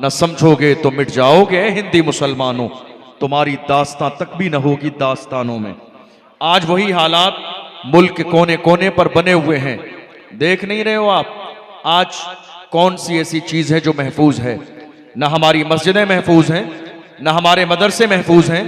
न समझोगे तो मिट जाओगे हिंदी मुसलमानों, तुम्हारी दास्तां तक भी न होगी दास्तानों में। आज वही हालात मुल्क के कोने कोने पर बने हुए हैं, देख नहीं रहे हो आप? आज कौन सी ऐसी चीज है जो महफूज है? न हमारी मस्जिदें महफूज हैं, न हमारे मदरसे महफूज हैं,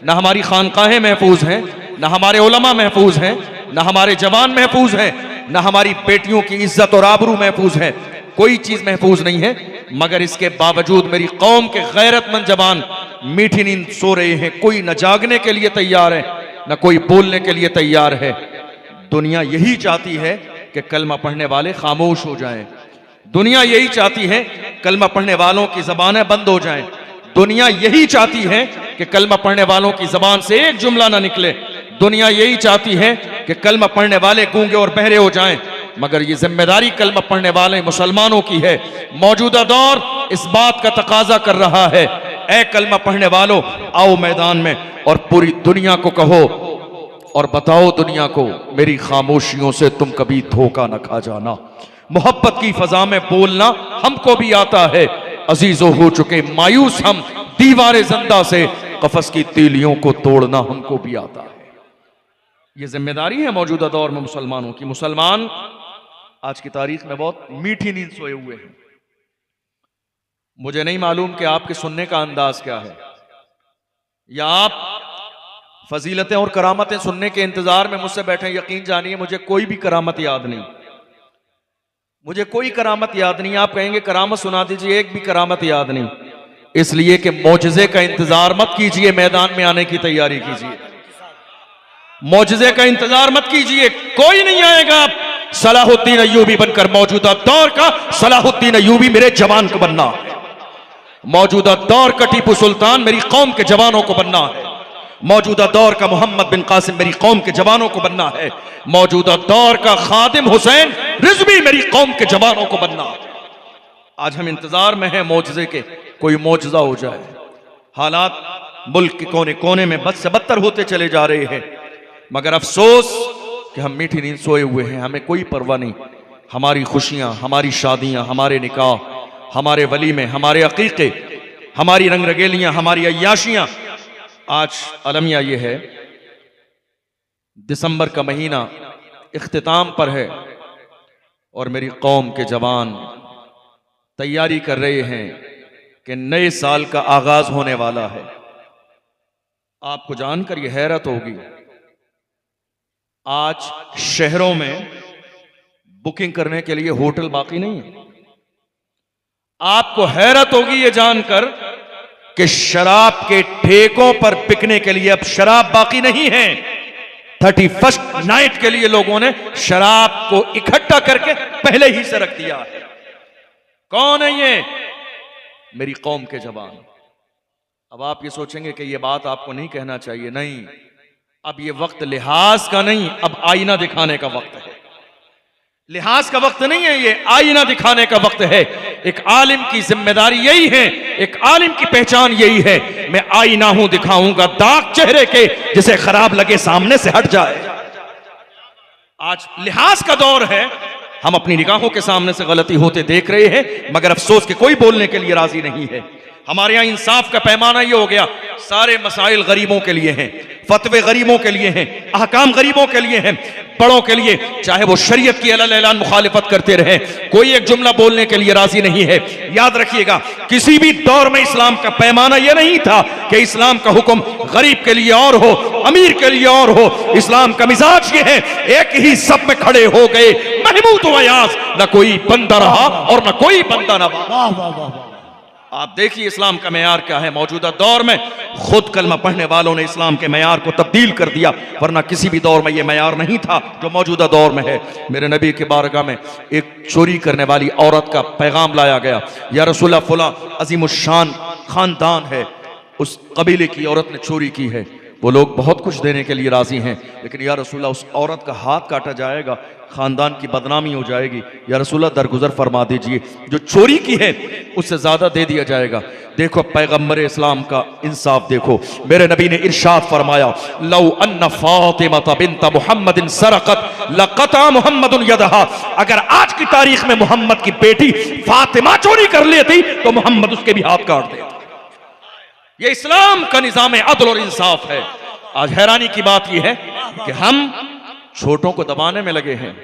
न हमारी खानकाहें महफूज हैं, न हमारे उलमा महफूज हैं, न हमारे जवान महफूज हैं, न हमारी बेटियों की इज्जत और आबरू महफूज है। कोई चीज महफूज नहीं है। मगर इसके बावजूद मेरी कौम के गैरतमंद जवान मीठी नींद सो रहे हैं। कोई न जागने के लिए तैयार है, न कोई बोलने के लिए तैयार है। दुनिया यही चाहती है कि कलमा पढ़ने वाले खामोश हो जाएं। दुनिया यही चाहती है कलमा पढ़ने वालों की जबानें बंद हो जाएं। दुनिया यही चाहती है कि कलमा पढ़ने वालों की जबान से एक जुमला ना निकले। दुनिया यही चाहती है कि कलमा पढ़ने वाले गूंगे और बहरे हो जाएं। मगर ये जिम्मेदारी कलमा पढ़ने वाले मुसलमानों की है। मौजूदा दौर इस बात का तकाजा कर रहा है, ऐ कलमा पढ़ने वालों आओ मैदान में और पूरी दुनिया को कहो और बताओ दुनिया को, मेरी खामोशियों से तुम कभी धोखा न खा जाना। मोहब्बत की फजा में बोलना हमको भी आता है, अजीजों हो चुके मायूस हम दीवारे जिंदा से, कफस की तीलियों को तोड़ना हमको भी आता है। ये जिम्मेदारी है मौजूदा दौर में मुसलमानों की। मुसलमान आज की तारीख में बहुत मीठी नींद सोए हुए हैं। मुझे नहीं मालूम कि आपके सुनने का अंदाज क्या है, या आप फजीलतें और करामतें सुनने के इंतजार में मुझसे बैठे। यकीन जानिए मुझे कोई भी करामत याद नहीं, मुझे कोई करामत याद नहीं। आप कहेंगे करामत सुना दीजिए, एक भी करामत याद नहीं। इसलिए कि मौजज़े का इंतजार मत कीजिए, मैदान में आने की तैयारी कीजिए। मौजज़े का इंतजार मत कीजिए, कोई नहीं आएगा। सलाहुद्दीन अय्यूबी बनकर मौजूदा दौर का सलाहुद्दीन अय्यूबी मेरे जवान को बनना है। मौजूदा दौर का टीपू सुल्तान मेरी कौम के जवानों को बनना है। मौजूदा दौर का मोहम्मद बिन कासिम मेरी कौम के जवानों को बनना है। मौजूदा दौर का खादिम हुसैन रिजवी मेरी कौम के जवानों को बनना है। आज हम इंतजार में हैं मौजज़े के, कोई मौजज़ा हो जाए। हालात मुल्क के कोने कोने में बद से बदतर होते चले जा रहे हैं। मगर अफसोस कि हम मीठी नींद सोए हुए हैं, हमें कोई परवाह नहीं। हमारी खुशियां, हमारी शादियां, हमारे निकाह, हमारे वलीमे, हमारे अकीके, हमारी रंग रगेलियां, हमारी अय्याशियां। आज अलमिया ये है, दिसंबर का महीना इख्तिताम पर है और मेरी कौम के जवान तैयारी कर रहे हैं कि नए साल का आगाज होने वाला है। आपको जानकर यह हैरत होगी, आज शहरों में बुकिंग करने के लिए होटल बाकी नहीं है। आपको हैरत होगी ये जानकर कि शराब के ठेकों पर बिकने के लिए अब शराब बाकी नहीं है। 31st नाइट के लिए लोगों ने शराब को इकट्ठा करके पहले ही से रख दिया है। कौन है ये? मेरी कौम के जवान। अब आप ये सोचेंगे कि ये बात आपको नहीं कहना चाहिए। नहीं, अब ये वक्त लिहाज का नहीं, अब आईना दिखाने का वक्त है। लिहाज का वक्त नहीं है, ये आईना दिखाने का वक्त है। एक आलिम की जिम्मेदारी यही है, एक आलिम की पहचान यही है, मैं आईना हूं, दिखाऊंगा दाग चेहरे के, जिसे खराब लगे सामने से हट जाए। आज लिहाज का दौर है, हम अपनी निगाहों के सामने से गलती होते देख रहे हैं, मगर अफसोस के कोई बोलने के लिए राजी नहीं है। हमारे यहां इंसाफ का पैमाना ये हो गया, सारे मसाइल गरीबों के लिए हैं, फतवे गरीबों के लिए हैं, अहकाम गरीबों के लिए हैं, बड़ों के लिए, चाहे वो शरीयत की अलल ऐलान मुखालिफत करते रहे, कोई एक जुमला बोलने के लिए राजी नहीं है। याद रखिएगा, किसी भी दौर में इस्लाम का पैमाना यह नहीं था कि इस्लाम का हुक्म गरीब के लिए और हो, अमीर के लिए और हो। इस्लाम का मिजाज ये है, एक ही सब में खड़े हो गए महमूद व अयाज, न कोई बंदा रहा और न कोई बंदा न रहा। आप देखिए इस्लाम का मेयार क्या है। मौजूदा दौर में खुद कलमा पढ़ने वालों ने इस्लाम के मेयार को तब्दील कर दिया, वरना किसी भी दौर में यह मेयार नहीं था जो मौजूदा दौर में है। मेरे नबी के बारगाह में एक चोरी करने वाली औरत का पैगाम लाया गया, या रसूलल्लाह फला अजीमुशान खानदान है, उस कबीले की औरत ने चोरी की है, वो लोग बहुत कुछ देने के लिए राजी हैं, लेकिन या रसूलल्लाह उस औरत का हाथ काटा जाएगा, खानदान की बदनामी हो जाएगी, या रसूलल्लाह दरगुजर फरमा दीजिए, जो चोरी की है उससे ज्यादा दे दिया जाएगा। देखो पैगंबर इस्लाम का इंसाफ देखो। मेरे नबी ने इरशाद फरमाया, लौ अन्ना फातिमा बिन्त मुहम्मदिन सरकत लक़ता मुहम्मदुन यदहा, अगर आज की तारीख में मोहम्मद की बेटी फातिमा चोरी कर लेती तो मोहम्मद उसके भी हाथ काट देता। ये इस्लाम का निजाम अदल और इंसाफ है। आज हैरानी की बात यह है कि हम छोटों को दबाने में लगे हैं।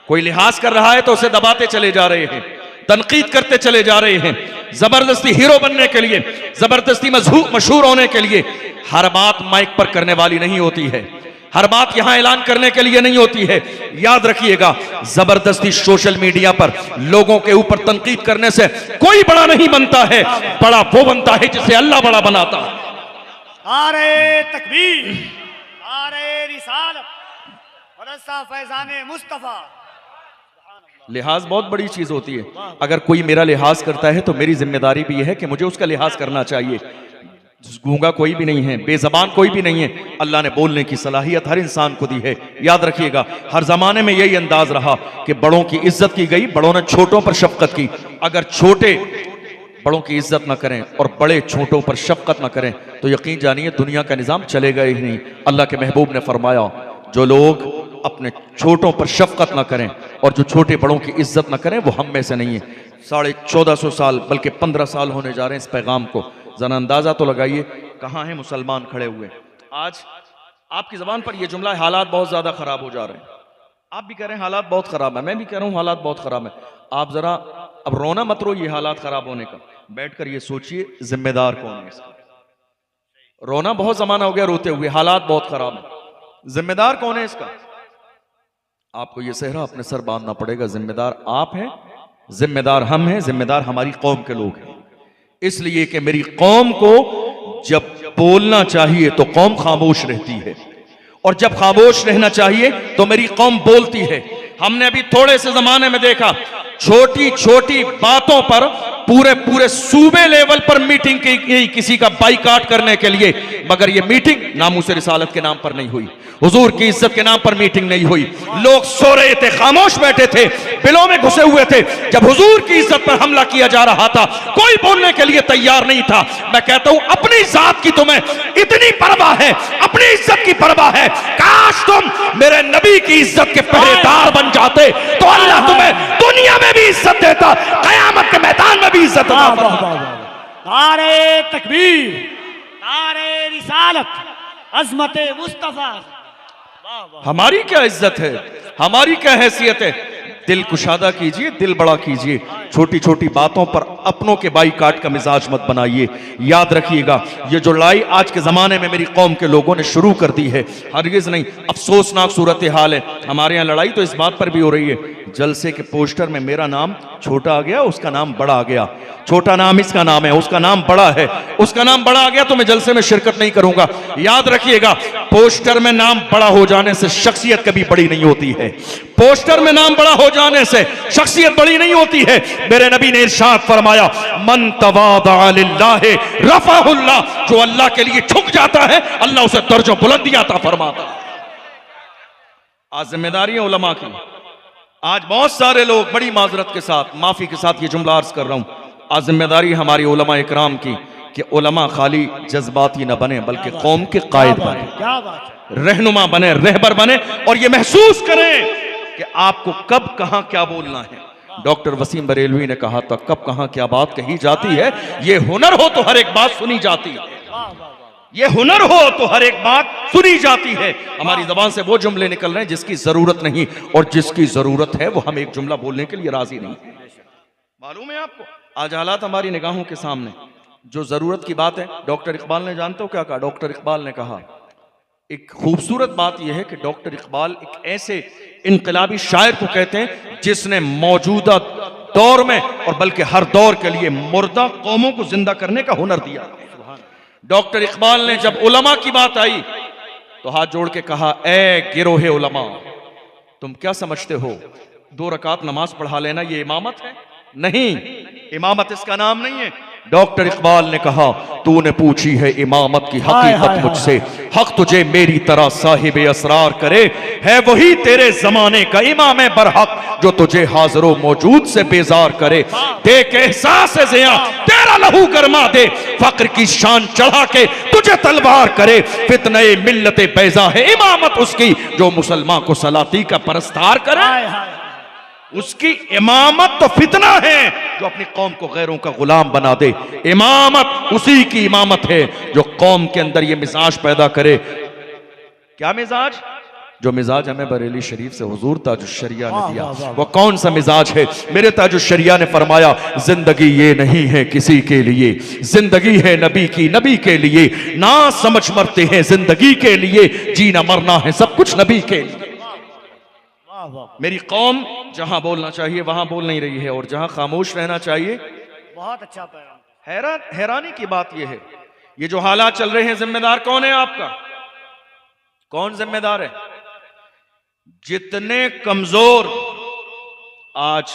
कोई लिहाज कर रहा है तो उसे दबाते चले जा रहे हैं, तनकीद करते चले जा रहे हैं, जबरदस्ती हीरो बनने के लिए, जबरदस्ती मशहूर होने के लिए। हर बात माइक पर करने वाली नहीं होती है, हर बात यहां ऐलान करने के लिए नहीं होती है। याद रखिएगा, जबरदस्ती सोशल मीडिया पर लोगों के ऊपर तनकीद करने से कोई बड़ा नहीं बनता है। बड़ा वो बनता है जिसे अल्लाह बड़ा बनाता है। नारे तकबीर, नारे रिसालत, फैजाने मुस्तफा। लिहाज बहुत बड़ी चीज होती है। अगर कोई मेरा लिहाज करता है तो मेरी जिम्मेदारी भी यह है कि मुझे उसका लिहाज करना चाहिए। गूंगा कोई भी नहीं है, बेजबान कोई भी नहीं है। अल्लाह ने बोलने की सलाहियत हर इंसान को दी है। याद रखिएगा, हर जमाने में यही अंदाज रहा कि बड़ों की इज्जत की गई, बड़ों ने छोटों पर शफकत की। अगर छोटे बड़ों की इज्जत न करें और बड़े छोटों पर शफकत न करें तो यकीन जानिए दुनिया का निजाम चलेगा ही नहीं। अल्लाह के महबूब ने फरमाया, जो लोग अपने छोटों पर शफकत न करें और जो छोटे बड़ों की इज्जत न करें वो हम में से नहीं है। 1450 साल बल्कि 15 साल होने जा रहे हैं इस पैगाम को। जरा अंदाजा तो लगाइए कहाँ हैं मुसलमान खड़े हुए। आज आपकी जबान पर यह जुमला, हालात बहुत ज्यादा खराब हो जा रहे हैं। आप भी कह रहे हैं हालात बहुत खराब है, मैं भी कह रहा हूं हालात बहुत खराब है। आप जरा अब रोना मत रो ये हालात खराब होने का, बैठकर ये सोचिए जिम्मेदार कौन है इसका। रोना बहुत जमाना हो गया रोते हुए, हालात बहुत खराब है, जिम्मेदार कौन है इसका? आपको ये सेहरा अपने सर बांधना पड़ेगा। जिम्मेदार आप हैं, जिम्मेदार हम हैं, जिम्मेदार हमारी कौम के लोग हैं। इसलिए कि मेरी कौम को जब बोलना चाहिए तो कौम खामोश रहती है, और जब खामोश रहना चाहिए तो मेरी कौम बोलती है। हमने अभी थोड़े से जमाने में देखा, छोटी छोटी बातों पर पूरे सूबे लेवल पर मीटिंग की किसी का बाइकाट करने के लिए, मगर ये मीटिंग नामूस रिसालत के नाम पर नहीं हुई, हुजूर की इज्जत के नाम पर मीटिंग नहीं हुई। लोग सो रहे थे, खामोश बैठे थे, बिलों में घुसे हुए थे। जब हुजूर की इज्जत पर हमला किया जा रहा था कोई बोलने के लिए तैयार नहीं था। मैं कहता हूं अपनी जात की तुम्हें इतनी परवाह है, अपनी इज्जत की परवाह है, काश तुम मेरे नबी की इज्जत के पहरेदार बन जाते तो अल्लाह तुम्हें दुनिया में भी इज्जत देता, कयामत के मैदान में भी इज्जत देता। नारे तकबीर, नारे रिसालत, अज़मत मुस्तफा। हमारी क्या इज्जत है, हमारी क्या हैसियत है? दिल कुशादा कीजिए, दिल बड़ा कीजिए। छोटी छोटी बातों पर अपनों के बाईकाट का मिजाज मत बनाइए। याद रखिएगा, ये जो लड़ाई आज के ज़माने में मेरी कौम के लोगों ने शुरू कर दी है, हरगिज़ नहीं, अफसोसनाक सूरत हाल है। हमारे यहाँ लड़ाई तो इस बात पर भी हो रही है, जलसे के पोस्टर में मेरा नाम छोटा आ गया, उसका नाम बड़ा आ गया। छोटा नाम इसका नाम है, उसका नाम बड़ा है, उसका नाम बड़ा आ गया तो मैं जलसे में शिरकत नहीं करूंगा। याद रखिएगा, पोस्टर में नाम बड़ा हो जाने से शख्सियत कभी बड़ी नहीं होती है। पोस्टर में नाम बड़ा हो जाने से शख्सियत बड़ी नहीं होती है। मेरे नबी ने इरशाद फरमाया, मन तवादा लिल्लाहि रफ़अहुल्लाह, जो अल्लाह के लिए झुक जाता है अल्लाह उसे दर्जों बुलंदी अता फरमाता है। आज जिम्मेदारी है उलमा की। आज बहुत सारे लोग, बड़ी माजरत के साथ, माफी के साथ ये जुमला अर्ज कर रहा हूं, आज जिम्मेदारी हमारी उलमा इकराम की कि उलमा खाली जज्बाती न बने बल्कि कौम के कायद बने, रहनुमा बने, रहबर बने, और ये महसूस करें कि आपको कब कहां क्या बोलना है। डॉक्टर वसीम बरेलवी ने कहा था, कब कहां क्या बात कही जाती है, ये हुनर हो तो हर एक बात सुनी जाती है, ये हुनर हो तो हर एक बात सुनी जाती है। हमारी जबान से वो जुमले निकल रहे हैं जिसकी जरूरत नहीं, और जिसकी जरूरत है वो हम एक जुमला बोलने के लिए राजी नहीं। मालूम है आपको, आज हालात हमारी निगाहों के सामने, जो जरूरत की बात है, डॉक्टर इकबाल ने, जानते हो क्या कहा? डॉक्टर इकबाल ने कहा, एक खूबसूरत बात यह है कि डॉक्टर इकबाल एक ऐसे इनकलाबी शायर को कहते हैं जिसने मौजूदा दौर में और बल्कि हर दौर के लिए मुर्दा कौमों को जिंदा करने का हुनर दिया। डॉक्टर इकबाल ने जब उलमा की बात आई तो हाथ जोड़ के कहा, ए गिरोहे उलमा, तुम क्या समझते हो 2 रकात नमाज पढ़ा लेना ये इमामत है? नहीं, इमामत इसका नाम नहीं है। डॉक्टर इकबाल ने कहा, तूने पूछी है इमामत की हकीकत मुझसे, हक तुझे मेरी तरह साहिब असरार करे, है वही तेरे जमाने का इमाम बरहक जो तुझे हाजिरो मौजूद से बेजार करे। देख एहसास ज़िया तेरा लहू गरमा दे, फक्र की शान चढ़ा के तुझे तलवार करे। फितने मिल्लत बैजा है इमामत उसकी, जो मुसलमान को सलाती का परस्तार करे। उसकी इमामत तो फितना है जो अपनी कौम को गैरों का गुलाम बना दे। इमामत उसी की इमामत है जो कौम के अंदर ये मिजाज पैदा करे। क्या मिजाज? जो मिजाज हमें बरेली शरीफ से हुजूर ताजुश्शरिया ने दिया, वो कौन सा मिजाज है? मेरे ताजुश्शरिया ने फरमाया, जिंदगी ये नहीं है किसी के लिए, जिंदगी है नबी की, नबी के लिए। ना समझ मरते हैं जिंदगी के लिए, जीना मरना है सब कुछ नबी के लिए। मेरी कौम जहां बोलना चाहिए वहां बोल नहीं रही है, और जहां खामोश रहना चाहिए। बहुत अच्छा पैगाम। हैरानी की बात यह है, ये जो हालात चल रहे हैं, जिम्मेदार कौन है आपका? कौन जिम्मेदार है? जितने कमजोर आज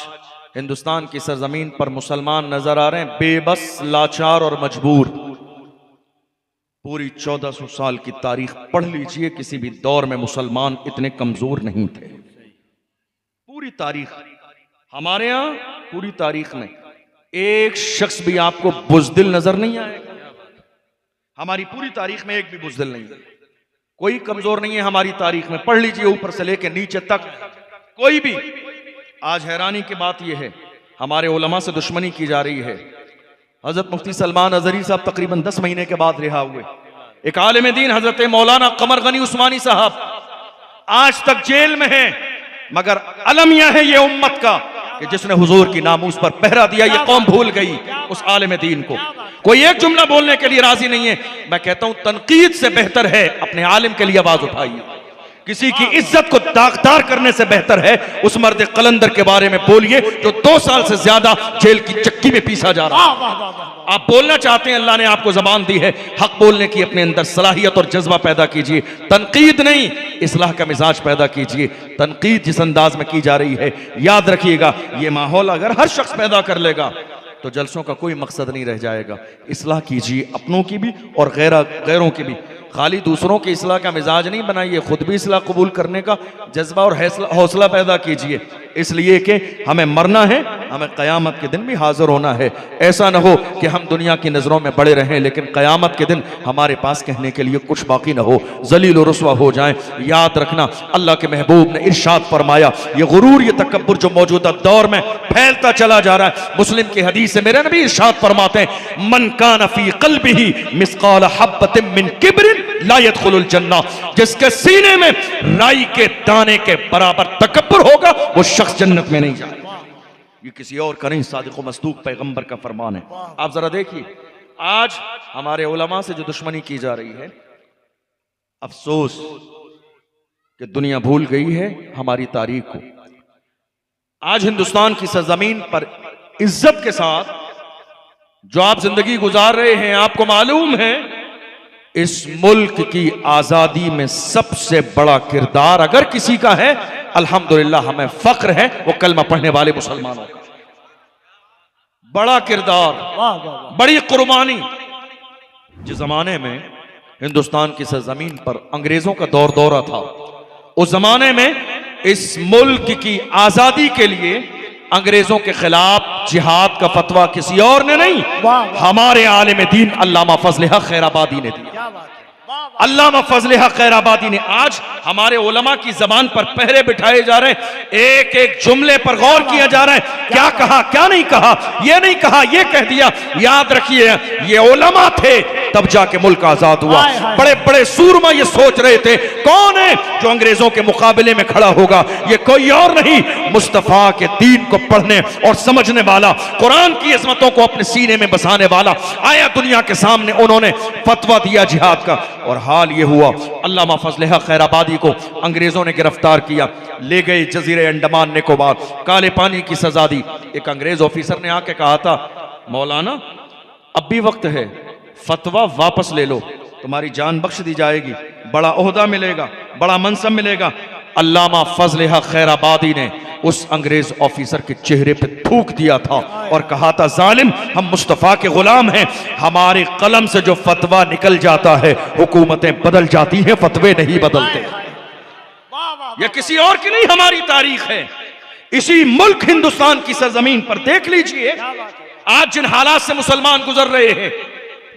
हिंदुस्तान की सरजमीन पर मुसलमान नजर आ रहे हैं, बेबस, लाचार और मजबूर। पूरी 1400 साल की तारीख पढ़ लीजिए, किसी भी दौर में मुसलमान इतने कमजोर नहीं थे। पूरी तारीख, हमारे यहां पूरी तारीख में एक शख्स भी आपको बुज़दिल नजर नहीं आएगा। हमारी पूरी तारीख में एक भी बुज़दिल नहीं है, कोई कमजोर नहीं है हमारी तारीख में। पढ़ लीजिए ऊपर से लेकर नीचे तक, कोई भी। आज हैरानी की बात यह है, हमारे उलमा से दुश्मनी की जा रही है। हजरत मुफ्ती सलमान अजहरी साहब तकरीबन 10 महीने के बाद रिहा हुए। एक आलिम दीन हजरत मौलाना कमर गनी उस्मानी साहब आज तक जेल में हैं, मगर अलमिया है ये उम्मत का कि जिसने हुजूर की नामूस पर पहरा दिया। ये कौम भूल गई उस आलिम दीन को। कोई एक जुमला बोलने के लिए राजी नहीं है। मैं कहता हूं तनकीद से बेहतर है अपने आलिम के लिए आवाज उठाइए। किसी की इज्जत को दागदार करने से बेहतर है उस मर्द कलंदर के बारे में बोलिए जो 2 साल से ज्यादा जेल की चक्की में पीसा जा रहा है। आप बोलना चाहते हैं, अल्लाह ने आपको जबान दी है, हक बोलने की अपने अंदर सलाहियत और जज्बा पैदा कीजिए। तनकीद नहीं, इस्लाह का मिजाज पैदा कीजिए। तनकीद जिस अंदाज में की जा रही है, याद रखिएगा, ये माहौल अगर हर शख्स पैदा कर लेगा तो जलसों का कोई मकसद नहीं रह जाएगा। इस्लाह कीजिए, अपनों की भी और गैरों की भी। खाली दूसरों के इस्लाह का मिजाज नहीं बनाइए, खुद भी इस्लाह कबूल करने का जज्बा और हौसला पैदा कीजिए। इसलिए कि हमें मरना है, हमें क़यामत के दिन भी हाजिर होना है। ऐसा ना हो कि हम दुनिया की नज़रों में बड़े रहें लेकिन क़यामत के दिन हमारे पास कहने के लिए कुछ बाकी ना हो, जलील और रुस्वा हो जाएं। याद रखना, अल्लाह के महबूब ने इरशाद फरमाया, ये गुरूर, ये तकब्बुर जो मौजूदा दौर में फैलता चला जा रहा है। मुस्लिम की हदीस से मेरे नबी इरशाद फरमाते हैं, मन कान फी क़ल्बिही मिस्क़ाल हब्बतिन मिन किब्रिन ला यदखुलुल जन्नह। जिसके सीने में राई के दाने के बराबर तकब्बुर होगा वो शख्स जन्नत में नहीं जाएगा। ये किसी और का नहीं, सादिक़ मस्दूक पैगंबर का फरमान है। आप जरा देखिए, आज हमारे उलमा से जो दुश्मनी की जा रही है, अफसोस कि दुनिया भूल गई है हमारी तारीख को। आज हिंदुस्तान की सरजमीन पर इज्जत के साथ जो आप जिंदगी गुजार रहे हैं, आपको मालूम है इस मुल्क की आजादी में सबसे बड़ा किरदार अगर किसी का है, अल्हम्दुलिल्लाह हमें फख्र है, वो कलमा पढ़ने वाले मुसलमानों का। बड़ा किरदार, बड़ी कुर्बानी। जिस जमाने में हिंदुस्तान की सरजमीन पर अंग्रेजों का दौर दौरा था, उस जमाने में इस मुल्क की आजादी के लिए अंग्रेजों के खिलाफ जिहाद का फतवा किसी और ने नहीं, हमारे आलिम दीन अल्लामा फजल हक खैराबादी ने दिया। अल्लामा फजल हक खैराबादी ने आज हमारे उलमा की जबान पर पहरे बिठाए जा रहे हैं। एक एक जुमले पर गौर किया जा रहा है, क्या कहा, क्या नहीं कहा, ये नहीं कहा, ये कह दिया। याद रखिए, ये उलमा थे तब जाके मुल्क आजाद हुआ। बड़े बड़े सूरमा ये सोच रहे थे कौन है जो अंग्रेजों के मुकाबले में खड़ा होगा, ये कोई और नहीं, मुस्तफा के दीन को पढ़ने और समझने वाला, कुरान की अज़मतों को अपने सीने में बसाने वाला आया दुनिया के सामने। उन्होंने फतवा दिया जिहाद का, और हाल ये हुआ, अल्लामा फजल हक खैराबादी को अंग्रेजों ने गिरफ्तार किया, ले गए जजीरे अंडमान निकोबार, काले पानी की सजा दी। एक अंग्रेज ऑफिसर ने आके कहा था, मौलाना अब भी वक्त है, फतवा वापस ले लो, तुम्हारी जान बख्श दी जाएगी, बड़ा ओहदा मिलेगा, बड़ा मनसब मिलेगा। अल्लामा फजल हक खैराबादी ने उस अंग्रेज ऑफिसर के चेहरे पे थूक दिया था और कहा था, जालिम, हम मुस्तफा के गुलाम हैं, हमारे कलम से जो फतवा निकल जाता है हुकूमतें बदल जाती हैं, फतवे नहीं बदलते। यह किसी और की नहीं, हमारी तारीख है। इसी मुल्क हिंदुस्तान की सरजमीन पर देख लीजिए आज जिन हालात से मुसलमान गुजर रहे हैं,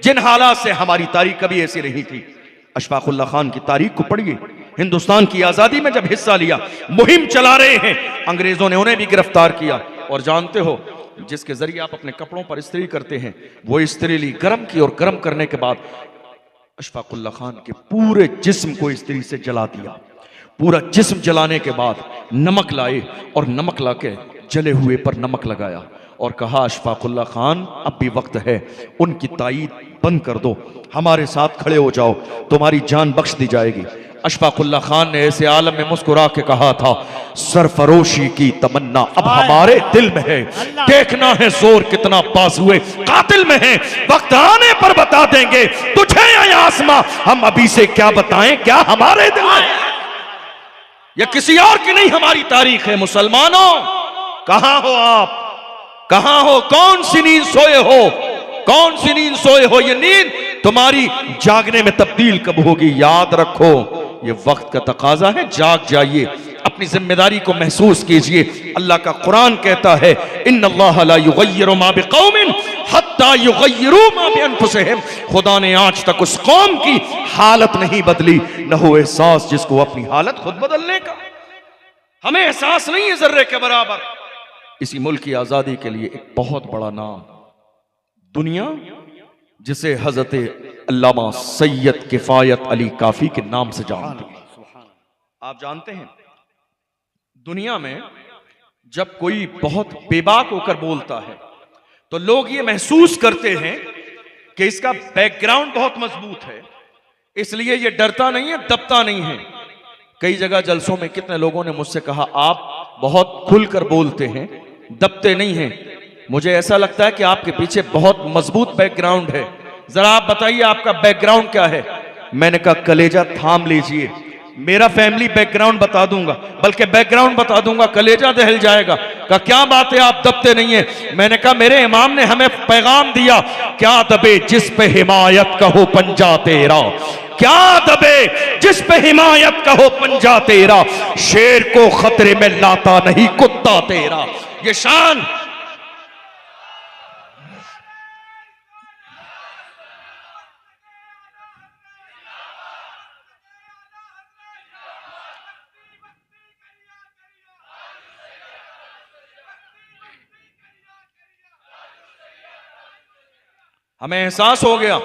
जिन हालात से, हमारी तारीख कभी ऐसी नहीं थी। अशफाकुल्लाह खान की तारीख को पढ़िए। हिंदुस्तान की आजादी में जब हिस्सा लिया, मुहिम चला रहे हैं, अंग्रेजों ने उन्हें भी गिरफ्तार किया। और जानते हो, जिसके जरिए आप अपने कपड़ों पर इस्त्री करते हैं, वो इस्त्री ली, गर्म की, और गर्म करने के बाद अशफाकुल्लाह खान के पूरे जिस्म को इस्त्री से जला दिया। पूरा जिस्म जलाने के बाद नमक लाए और नमक लाके जले हुए पर नमक लगाया और कहा, अशफाकुल्लाह खान, अब भी वक्त है, उनकी ताईद बंद कर दो, हमारे साथ खड़े हो जाओ, तुम्हारी जान बख्श दी जाएगी। अशफाकुल्लाह खान ने ऐसे आलम में मुस्कुरा के कहा था, सरफरोशी की तमन्ना अब हमारे दिल में है, देखना है जोर कितना बाजुए कातिल में है, वक्त आने पर बता देंगे तुझे या आसमां, हम अभी से क्या बताएं, क्या हमारे दिल में। यह किसी और की नहीं, हमारी तारीख है। मुसलमानों, कहां हो आप, कहां हो, कौन सी नींद सोए हो, कौन सी नींद सोए हो। ये नींद तुम्हारी जागने में तब्दील कब होगी, याद रखो, ये वक्त का तकाजा है, जाग जाइए, अपनी जिम्मेदारी को महसूस कीजिए। अल्लाह का कुरान कहता है, इन्नल्लाह ला युगय्यिरु मा बिकौमिन हत्ता युगय्यिरु मा बिअनफुसिहिम। खुदा ने आज तक उस कौम की हालत नहीं बदली, न हो एहसास जिसको अपनी हालत खुद बदलने का। हमें एहसास नहीं है जर्रे के बराबर। इसी मुल्क की आजादी के लिए एक बहुत बड़ा नाम दुनिया, जिसे हजरत अल्लामा सैयद किफायत अली काफी के नाम से जानते हैं। आप जानते हैं, दुनिया में जब कोई बहुत बेबाक होकर बोलता है तो लोग ये महसूस करते हैं कि इसका बैकग्राउंड बहुत मजबूत है, इसलिए ये डरता नहीं है, दबता नहीं है। कई जगह जलसों में कितने लोगों ने मुझसे कहा, आप बहुत खुलकर बोलते हैं, दबते नहीं हैं। मुझे ऐसा लगता है कि आपके पीछे बहुत मजबूत बैकग्राउंड है। जरा आप बताइए आपका बैकग्राउंड क्या है। मैंने कहा, कलेजा थाम लीजिए, मेरा फैमिली बैकग्राउंड बता दूंगा, बल्कि बैकग्राउंड बता दूंगा, कलेजा दहल जाएगा। कहा, क्या बात है, आप दबते नहीं है। मैंने कहा, मेरे इमाम ने हमें पैगाम दिया, क्या दबे जिस पे हिमायत कहो पंजा तेरा, क्या दबे जिस पे हिमायत कहो पंजा तेरा, शेर को खतरे में लाता नहीं कुत्ता तेरा। ये शान, हमें एहसास हो गया।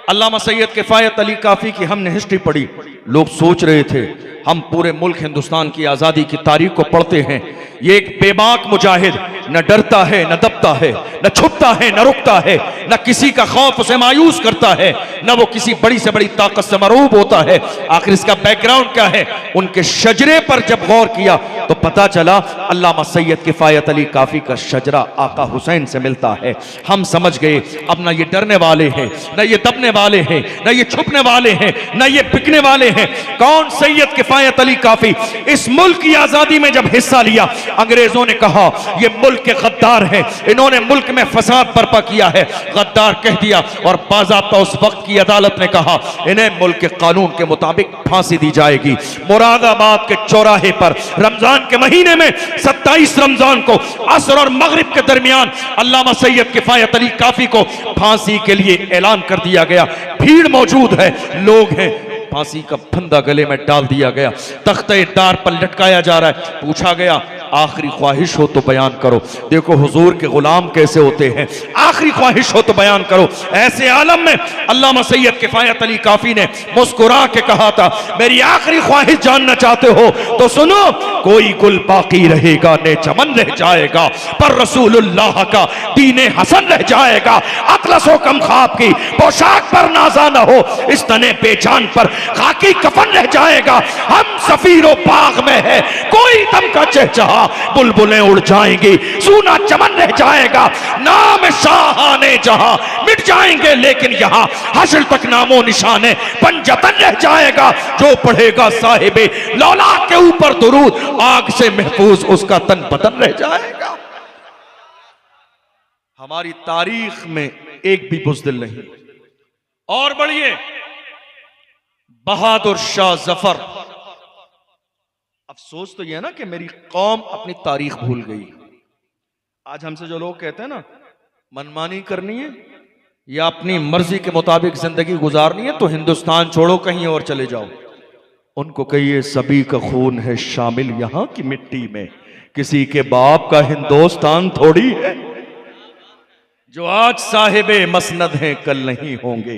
अल्लामा सैयद किफायत अली काफी की हमने हिस्ट्री पढ़ी, लोग सोच रहे थे हम पूरे मुल्क हिंदुस्तान की आजादी की तारीख को पढ़ते हैं, ये एक बेबाक मुजाहिद, न डरता है, न दबता है, न छुपता है, न रुकता है, न किसी का खौफ उसे मायूस करता है, न वो किसी बड़ी से बड़ी ताकत से मरूब होता है। आखिर इसका बैकग्राउंड क्या है? उनके शजरे पर जब गौर किया तो पता चला अल्लामा सैयद किफायत अली काफी का शजरा आका हुसैन से मिलता है। हम समझ गए, अब ना ये डरने वाले हैं, न ये दबने वाले हैं, न ये छुपने वाले हैं, न ये बिकने वाले हैं। कौन? सैयद किफायत अली काफी। इस मुल्क की आजादी में जब हिस्सा लिया, अंग्रेजों ने कहा ये मुल्क के गद्दार हैं, इन्होंने मुल्क में फसाद बर्पा किया है, गद्दार कह दिया। और बाज़ाब्ता उस वक्त की अदालत ने कहा इन्हें मुल्क के कानून के मुताबिक फांसी दी जाएगी। मुरादाबाद के चौराहे पर रमजान के महीने में 27 रमजान को असर और मगरिब के दरमियान अल्लामा सैयद किफायत अली काफी को फांसी के लिए ऐलान कर दिया गया। भीड़ मौजूद है, लोग हैं, फांसी का फंदा गले में डाल दिया गया, तख्ते दार पर लटकाया जा रहा है। पूछा गया आखिरी ख्वाहिश हो तो बयान करो। देखो हुजूर के गुलाम कैसे होते हैं, आखिरी ख्वाहिश हो तो बयान करो। ऐसे आलम में अल्लामा सैयद किफायत अली काफी ने मुस्कुरा के कहा था, मेरी आखिरी ख्वाहिश जानना चाहते हो तो सुनो, कोई गुल बाकी रहेगा ने चमन रह जाएगा, पर रसूलुल्लाह का दीने हसन रह जाएगा। अतलसो कम ख्वाब की पोशाक पर नाजा न हो, इस तने बेजान पर खाकी कफन रह जाएगा। हम सफीरो बाग में है, कोई दम का चहचहा जहां बुलबुलें उड़ जाएंगी, सूना चमन रह जाएगा, नाम शाहाने जहां मिट जाएंगे, लेकिन यहां हश्र तक नामो निशाने पंजतन रह जाएगा। जो पढ़ेगा साहिबे लौला के ऊपर दुरूद, आग से महफूज उसका तन बदन रह जाएगा। हमारी तारीख में एक भी बुज़दिल नहीं। और बढ़िए, बहादुर शाह जफर। अफसोस तो यह है ना कि मेरी कौम अपनी तारीख भूल गई। आज हमसे जो लोग कहते हैं ना मनमानी करनी है या अपनी मर्जी के मुताबिक जिंदगी गुजारनी है तो हिंदुस्तान छोड़ो, कहीं और चले जाओ। उनको कहिए सभी का खून है शामिल यहां की मिट्टी में, किसी के बाप का हिंदुस्तान थोड़ी है। जो आज साहिबे मसनद हैं कल नहीं होंगे,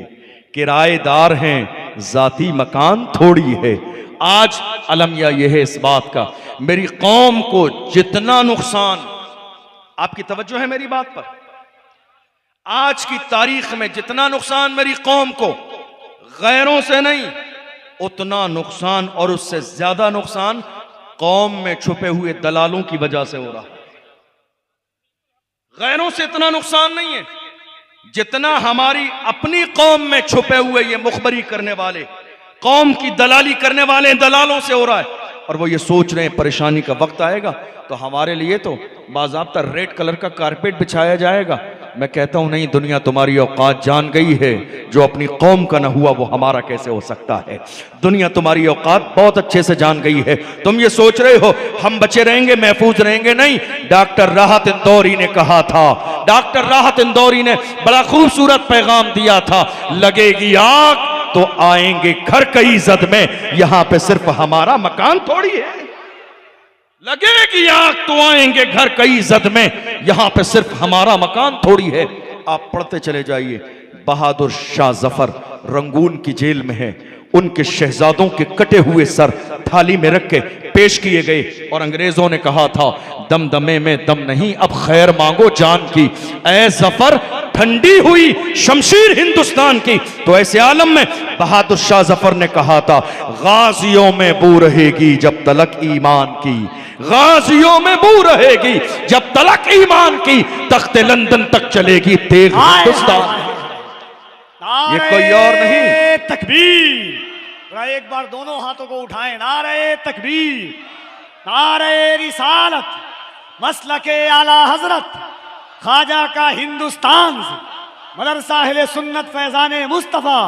किराएदार हैं जाती मकान थोड़ी है। आज अलमिया यह है इस बात का, मेरी कौम को जितना नुकसान, आपकी तवज्जो है मेरी बात पर, आज की तारीख में जितना नुकसान मेरी कौम को गैरों से नहीं, उतना नुकसान और उससे ज्यादा नुकसान कौम में छुपे हुए दलालों की वजह से हो रहा है। गैरों से इतना नुकसान नहीं है जितना हमारी अपनी कौम में छुपे हुए ये मुखबरी करने वाले, कौम की दलाली करने वाले दलालों से हो रहा है। और वो ये सोच रहे हैं परेशानी का वक्त आएगा तो हमारे लिए तो बाज़ाब्ता रेड कलर का कारपेट बिछाया जाएगा। मैं कहता हूं नहीं, दुनिया तुम्हारी औकात जान गई है, जो अपनी कौम का ना हुआ वो हमारा कैसे हो सकता है। दुनिया तुम्हारी औकात बहुत अच्छे से जान गई है। तुम ये सोच रहे हो हम बचे रहेंगे, महफूज रहेंगे, नहीं। डॉक्टर राहत इंदौरी ने कहा था, डॉक्टर राहत इंदौरी ने बड़ा खूबसूरत पैगाम दिया था, लगेगी आग तो आएंगे घर कई जद में, यहां पे सिर्फ हमारा मकान थोड़ी है। लगेगी आग तो आएंगे घर कई जद में, यहां पे सिर्फ हमारा मकान थोड़ी है। आप पढ़ते चले जाइए। बहादुर शाह जफर रंगून की जेल में है, उनके शहजादों के कटे हुए सर थाली में रख के पेश किए गए और अंग्रेजों ने कहा था दमदमे में दम नहीं, अब खैर मांगो जान की। ऐ जफर ठंडी हुई शमशीर हिंदुस्तान की। तो ऐसे आलम में बहादुर शाह जफर ने कहा था गाजियों में बू रहेगी जब तलक ईमान की, गाजियों में बू रहेगी जब तलक ईमान की, तख्ते लंदन तक चलेगी तेग हिंदुस्तान। ये कोई और नहीं। तकबीर। एक बार दोनों हाथों को उठाएं, नारे तकबीर, नारे रिसालत, मसलके आला हजरत ख्वाजा का हिंदुस्तान, मदरसा अहले सुन्नत फैजाने मुस्तफा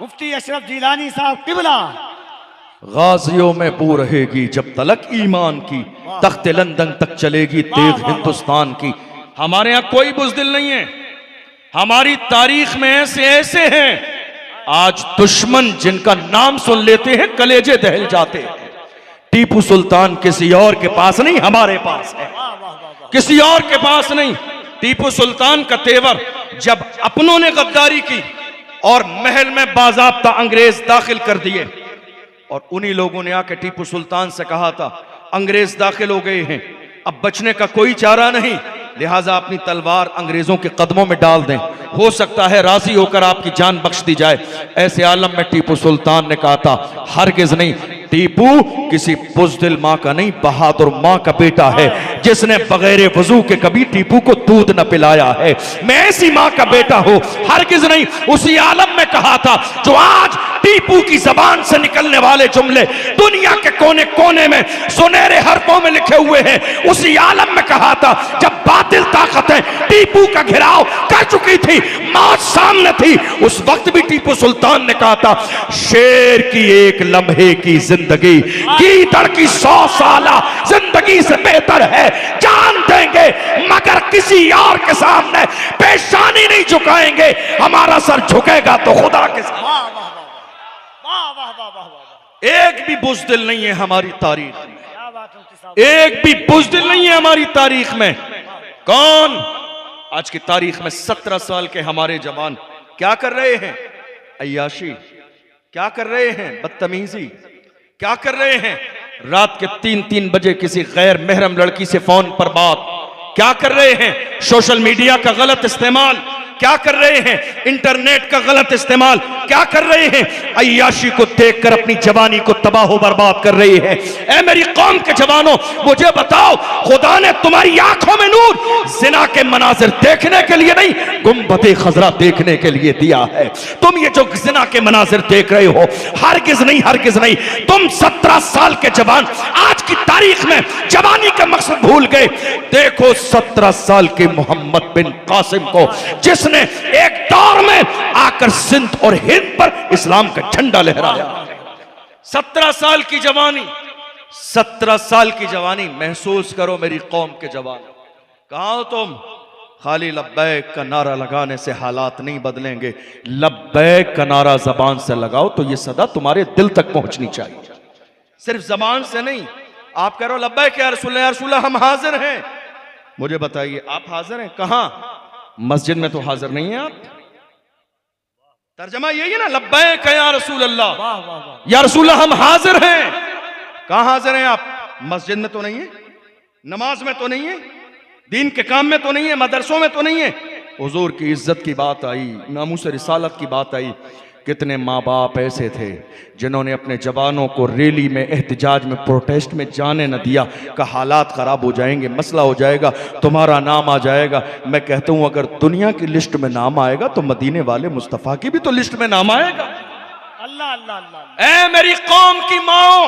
मुफ्ती अशरफ जिलानी साहब किबला। गाजियों में बू रहेगी जब तलक ईमान की, तख्ते लंदन तक चलेगी तेग हिंदुस्तान की। हमारे यहाँ कोई बुज़दिल नहीं है। हमारी तारीख में ऐसे ऐसे हैं, आज दुश्मन जिनका नाम सुन लेते हैं कलेजे दहल जाते हैं। टीपू सुल्तान किसी और के पास नहीं, हमारे पास है, किसी और के पास नहीं। टीपू सुल्तान का तेवर जब अपनों ने गद्दारी की और महल में बाज़ाब्ता अंग्रेज दाखिल कर दिए, और उन्हीं लोगों ने आके टीपू सुल्तान से कहा था अंग्रेज दाखिल हो गए हैं, अब बचने का कोई चारा नहीं, लिहाजा अपनी तलवार अंग्रेजों के कदमों में डाल दें, हो सकता है राजी होकर आपकी जान बख्श दी जाए। ऐसे आलम में टीपू सुल्तान ने कहा था हरगिज नहीं, टीपू किसी बुज़दिल माँ का नहीं, बहादुर माँ का बेटा है, जिसने बगैर वजू के कभी टीपू को दूध न पिलाया है। मैं ऐसी माँ का बेटा हूं, हरगिज नहीं। उसी आलम में कहा था जो आज टीपू की जबान से निकलने वाले जुमले दुनिया के कोने कोने में सुनहरे हरफों में लिखे हुए हैं, उसी आलम में कहा था जब बातिल ताकतें टीपू का घेराव कर चुकी थी, मौत सामने थी, उस वक्त भी टीपू सुल्तान ने कहा था शेर की एक लम्हे की जिंदगी गीदड़ की 100 साला जिंदगी से बेहतर है। जान देंगे मगर किसी और के सामने पेशानी नहीं झुकाएंगे, हमारा सर झुकेगा तो खुदा के सामने। एक भी बुज़दिल नहीं है हमारी तारीख में, एक भी बुज़दिल नहीं है हमारी तारीख में। कौन? आज की तारीख में 17 साल के हमारे जवान क्या कर रहे हैं? अय्याशी। क्या कर रहे हैं? बदतमीजी। क्या कर रहे हैं? रात के 3-3 बजे किसी गैर महरम लड़की से फोन पर बात। क्या कर रहे हैं? सोशल मीडिया का गलत इस्तेमाल। क्या कर रहे हैं? इंटरनेट का गलत इस्तेमाल। क्या कर रहे हैं? अय्याशी को देखकर अपनी जवानी को तबाह बर्बाद कर रहे हैं। ऐ मेरी कौम के जवानों, मुझे बताओ, खुदा ने तुम्हारी आंखों में नूर जिना के मनाजिर देखने के लिए नहीं, गुंबदे खजरा देखने के लिए दिया है। तुम ये जो जिना के मनाजिर देख रहे हो, हरगिज नहीं, हरगिज नहीं। तुम 17 साल के जवान आज की तारीख में जवानी का मकसद भूल गए। देखो 17 साल के मोहम्मद बिन कासिम को, जिसने एक दौर में आकर सिंध और हिंद पर इस्लाम का झंडा लहराया। 17 साल की जवानी, 17 साल की जवानी महसूस करो मेरी कौम के जवान। कहां हो तुम? खाली लब्बैक का नारा लगाने से हालात नहीं बदलेंगे। लब्बैक का नारा जबान से लगाओ तो ये सदा तुम्हारे दिल तक पहुंचनी चाहिए, सिर्फ जबान से नहीं। आप कह रहे हो लब्बैक या रसूलल्लाह हम हाजिर हैं। मुझे बताइए, आप हाजिर हैं कहां? मस्जिद में तो हाजिर नहीं है आप। तर्जमा यही है ना, लब्बैक या रसूलल्लाह, वाह वाह वाह। या रसूलल्लाह हम हाजिर हैं। कहां हाजिर हैं आप? मस्जिद में तो नहीं है, नमाज में तो नहीं है, दीन के काम में तो नहीं है, मदरसों में तो नहीं है। हुजूर की इज्जत की बात आई, नामूस रिसालत की बात आई। कितने माँ बाप ऐसे थे जिन्होंने अपने जवानों को रैली में, एहतजाज में, प्रोटेस्ट में जाने न दिया। का हालात खराब हो जाएंगे, मसला हो जाएगा, तुम्हारा नाम आ जाएगा। मैं कहता हूं अगर दुनिया की लिस्ट में नाम आएगा तो मदीने वाले मुस्तफा की भी तो लिस्ट में नाम आएगा। अल्लाह अल्लाह अल्लाह। ऐ मेरी कौम की माओ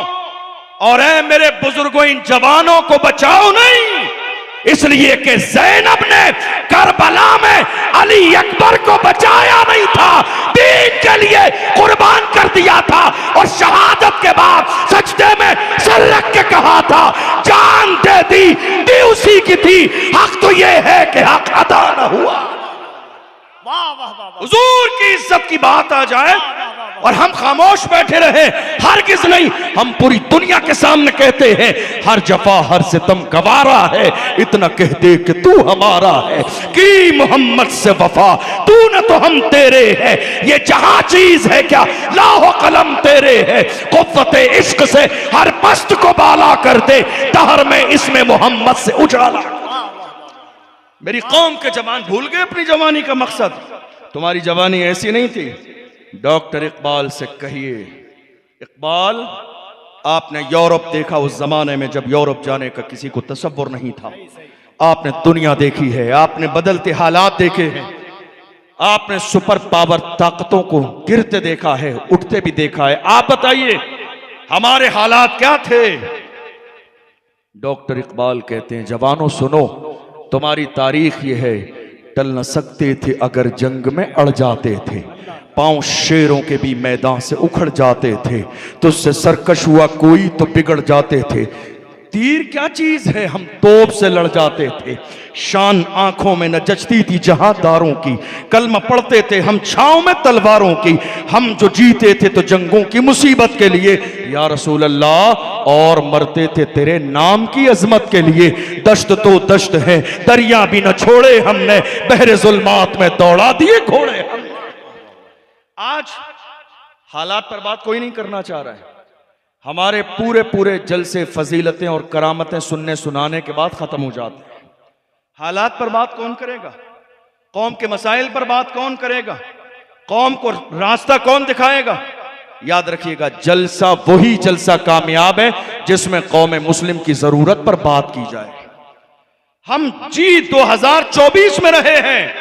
और ऐ मेरे बुजुर्गों, इन जवानों को बचाओ नहीं, इसलिए कि ज़ैनब ने करबला में अली अकबर को बचाया नहीं था, दीन के लिए कुर्बान कर दिया था। और शहादत के बाद सजदे में सर रख के कहा था, जान दे दी उसी की थी, हक तो ये है कि हक अदा न हुआ। वाह वाह वाह वाह। हुजूर की इज्जत की बात आ जाए और हम खामोश बैठे रहे, हरगिज नहीं। हम पूरी दुनिया के सामने कहते हैं हर जफा हर सितम गवारा है, इतना कह दे कि तू हमारा है। कि मोहम्मद से वफा तू न तो हम तेरे हैं, ये जहां चीज है क्या लाहो कलम तेरे है। कुव्वत इश्क से हर पस्त को बाला कर दे, दहर में इसमें मोहम्मद से उजाला। मेरी कौम के जवान भूल गए अपनी जवानी का मकसद। तुम्हारी जवानी ऐसी नहीं थी। डॉक्टर इकबाल से कहिए, इकबाल आपने यूरोप देखा उस जमाने में जब यूरोप जाने का किसी को तसव्वुर नहीं था। आपने दुनिया देखी है, आपने बदलते हालात देखे हैं, आपने सुपर पावर ताकतों को गिरते देखा है, उठते भी देखा है। आप बताइए हमारे हालात क्या थे? डॉक्टर इकबाल कहते हैं, जवानों सुनो, तुम्हारी तारीख ये है, टल न सकते थे अगर जंग में अड़ जाते थे, पांव शेरों के भी मैदान से उखड़ जाते थे, तुझसे सरकश हुआ कोई तो बिगड़ जाते थे। तीर क्या चीज है, हम तोप से लड़ जाते थे, शान आंखों में न जचती थी जहादारों की, कलमा पढ़ते थे हम छांव में तलवारों की, हम जो जीते थे तो जंगों की मुसीबत के लिए या रसूल अल्लाह, और मरते थे तेरे नाम की अजमत के लिए। दश्त तो दश्त है, दरिया भी न छोड़े हमने, बहरे जुल्मात में दौड़ा दिए घोड़े हमने। आज हालात पर बात कोई नहीं करना चाह रहा है। हमारे पूरे पूरे जलसे, फजीलतें और करामतें सुनने सुनाने के बाद खत्म हो जाते हैं। हालात पर बात कौन करेगा? कौम के मसाइल पर बात कौन करेगा? कौम को रास्ता कौन दिखाएगा? याद रखिएगा, जलसा वही जलसा कामयाब है जिसमें कौम मुस्लिम की जरूरत पर बात की जाए। हम जी 2024 में रहे हैं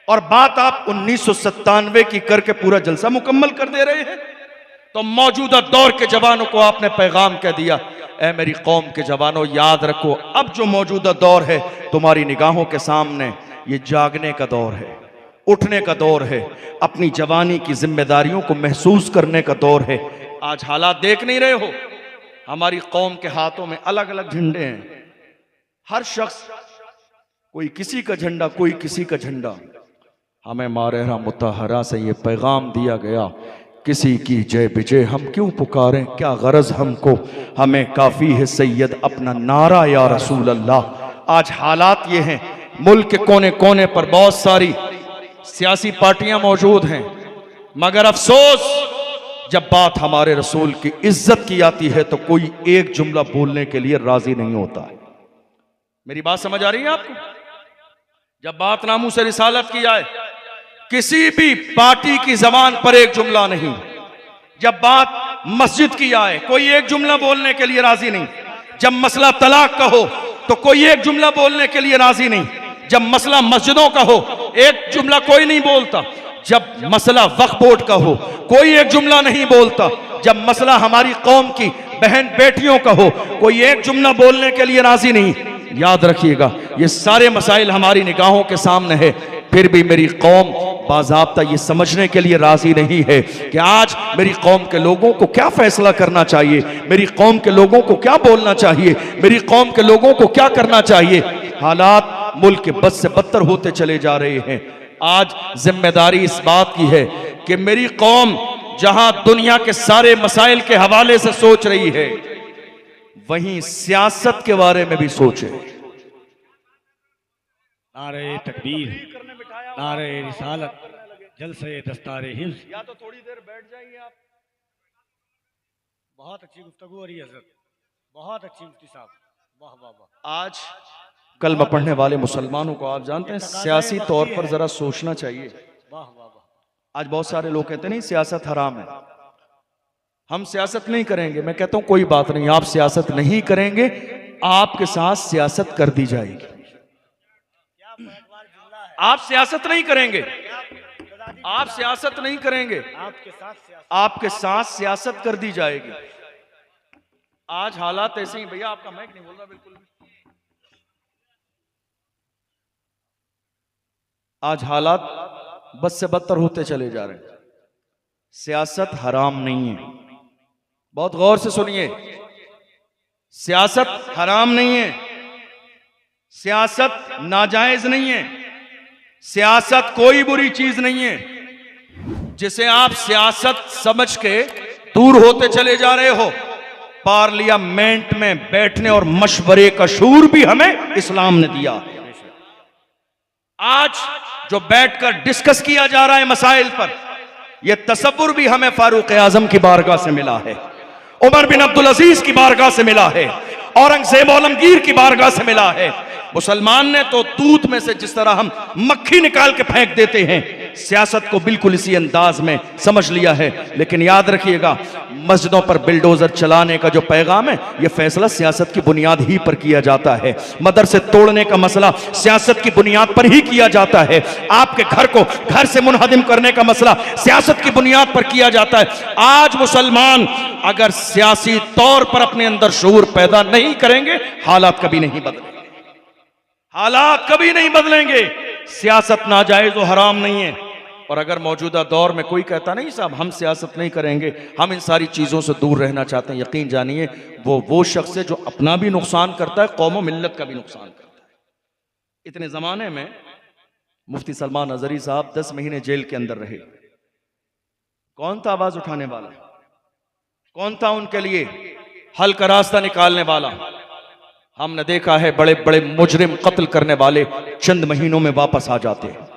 और बात आप 1997 की करके पूरा जलसा मुकम्मल कर दे रहे हैं। तो मौजूदा दौर के जवानों को आपने पैगाम कह दिया, ऐ मेरी कौम के जवानों याद रखो, अब जो मौजूदा दौर है तुम्हारी निगाहों के सामने, ये जागने का दौर है, उठने का दौर है, अपनी जवानी की जिम्मेदारियों को महसूस करने का दौर है। आज हालात देख नहीं रहे हो, हमारी कौम के हाथों में अलग अलग झंडे हैं, हर शख्स कोई किसी का झंडा, कोई किसी का झंडा। हमें मारहरा मुतहरा से ये पैगाम दिया गया, किसी की जय विजय हम क्यों पुकारें, क्या गरज हमको, हमें काफी है सैयद अपना नारा या रसूल अल्लाह। आज हालात ये हैं, मुल्क के कोने कोने पर बहुत सारी सियासी पार्टियां मौजूद हैं, मगर अफसोस जब बात हमारे रसूल की इज्जत की आती है तो कोई एक जुमला बोलने के लिए राजी नहीं होता है। मेरी बात समझ आ रही है आपको? जब बात नामूस रिसालत की आए, किसी भी पार्टी की जबान पर एक जुमला नहीं। जब बात मस्जिद की आए कोई एक जुमला बोलने के लिए राजी नहीं। जब मसला तलाक का हो तो कोई एक जुमला बोलने के लिए राजी नहीं। जब मसला मस्जिदों का हो एक जुमला कोई नहीं बोलता। जब मसला वक्फ बोर्ड का हो कोई एक जुमला नहीं बोलता। जब मसला हमारी कौम की बहन बेटियों का हो कोई एक जुमला बोलने के लिए राजी नहीं। याद रखिएगा ये सारे मसाइल हमारी निगाहों के सामने है, फिर भी मेरी कौम बाज़ाब्ता ये समझने के लिए राजी नहीं है कि आज मेरी कौम के लोगों को क्या फैसला करना चाहिए, मेरी कौम के लोगों को क्या बोलना चाहिए, मेरी कौम के लोगों को क्या करना चाहिए। हालात मुल्क के बद से बदतर होते चले जा रहे हैं। आज जिम्मेदारी इस बात की है कि मेरी कौम जहां दुनिया के सारे मसाइल के हवाले से सोच रही है वहीं सियासत के बारे में भी सोचे। नारे तकबीर, नारे रिसालत, जलसे दस्तारे हिफ्ज़। या तो थोड़ी देर बैठ जाइए आप। बहुत अच्छी गुफ्तगू हो रही है हज़रत, बहुत अच्छी मुफ्ती साहब, वाह वाह वाह। आज कलमा पढ़ने वाले मुसलमानों को आप जानते हैं सियासी तौर पर जरा सोचना चाहिए। वाह वाह वाह। आज बहुत सारे लोग कहते हैं नहीं सियासत हराम है, हम सियासत नहीं करेंगे। मैं कहता हूं कोई बात नहीं, आप सियासत नहीं करेंगे, आपके साथ सियासत कर दी जाएगी। आप सियासत नहीं करेंगे, आप सियासत नहीं करेंगे, आपके साथ सियासत कर दी जाएगी। आज हालात ऐसे ही। भैया आपका माइक नहीं बोल रहा बिल्कुल भी। आज हालात बद से बदतर होते चले जा रहे हैं। सियासत हराम नहीं है, बहुत गौर से सुनिए, सियासत हराम नहीं है, सियासत नाजायज नहीं है, सियासत कोई बुरी चीज नहीं है। जिसे आप सियासत समझ के दूर होते चले जा रहे हो, पार्लियामेंट में बैठने और मशवरे का शूर भी हमें इस्लाम ने दिया। आज जो बैठकर डिस्कस किया जा रहा है मसाइल पर, यह तसव्वुर भी हमें फारूक आजम की बारगाह से मिला है, उमर बिन अब्दुल अजीज की बारगाह से मिला है, औरंगजेब आलमगीर की बारगाह से मिला है। मुसलमान ने तो दूध में से जिस तरह हम मक्खी निकाल के फेंक देते हैं, सियासत को बिल्कुल इसी अंदाज में समझ लिया है। लेकिन याद रखिएगा मस्जिदों पर बिल्डोजर चलाने का जो पैगाम है, यह फैसला सियासत की बुनियाद ही पर किया जाता है। मदरसे तोड़ने का मसला सियासत की बुनियाद पर ही किया जाता है। आपके घर को घर से मुनहदिम करने का मसला सियासत की बुनियाद पर किया जाता है। आज मुसलमान अगर सियासी तौर पर अपने अंदर शऊर पैदा नहीं करेंगे, हालात कभी नहीं बदलेंगे, हालात कभी नहीं बदलेंगे। सियासत नाजायज और हराम नहीं है। और अगर मौजूदा दौर में कोई कहता नहीं साहब हम सियासत नहीं करेंगे, हम इन सारी चीज़ों से दूर रहना चाहते हैं, यकीन जानिए वो शख्स है जो अपना भी नुकसान करता है, कौम व मिल्लत का भी नुकसान करता है। इतने ज़माने में मुफ्ती सलमान अजहरी साहब 10 महीने जेल के अंदर रहे। कौन था आवाज़ उठाने वाला? कौन था उनके लिए हल का रास्ता निकालने वाला? हमने देखा है बड़े बड़े मुजरिम कत्ल करने वाले चंद महीनों में वापस आ जाते हैं,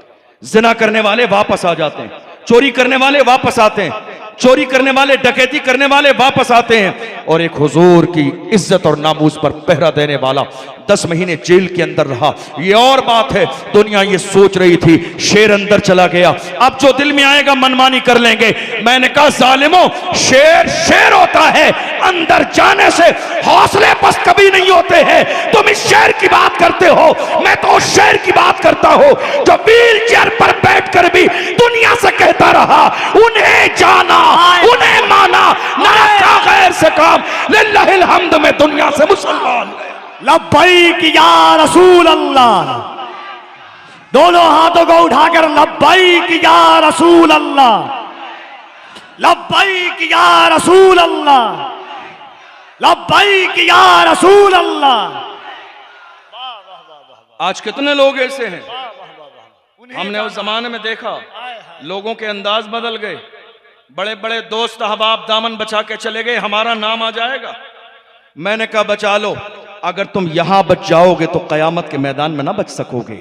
जिना करने वाले वापस आ जाते हैं, चोरी करने वाले वापस आते हैं, चोरी करने वाले डकैती करने वाले वापस आते हैं। और एक हुजूर की इज्जत और नामूस पर पहरा देने वाला 10 महीने जेल के अंदर रहा। ये और बात है, दुनिया ये सोच रही थी शेर अंदर चला गया, अब जो दिल में आएगा मनमानी कर लेंगे। मैंने कहा जालिमों, शेर शेर होता है, अंदर जाने से हौसले पस्त कभी नहीं होते हैं। तुम इस शेर की बात करते हो, मैं तो उस शेर की बात करता हूं जो व्हील चेयर पर बैठकर भी दुनिया से कहता रहा उन्हें जाना उन्हें माना, ना रखा गैर से काम, लिल्लाहिल हम्द में दुनिया से मुसलमान। लब्बैक या रसूल अल्लाह, दोनों हाथों को उठाकर लब्बैक या रसूल अल्लाह, लब्बैक या रसूल अल्लाह, लब्बैक या रसूल अल्लाह। आज कितने लोग ऐसे हैं, हमने उस जमाने में देखा लोगों के अंदाज बदल गए। बड़े बड़े दोस्त अहबाब दामन बचा के चले गए, हमारा नाम आ जाएगा। मैंने कहा बचा लो, अगर तुम यहां बच जाओगे तो कयामत के मैदान में ना बच सकोगे।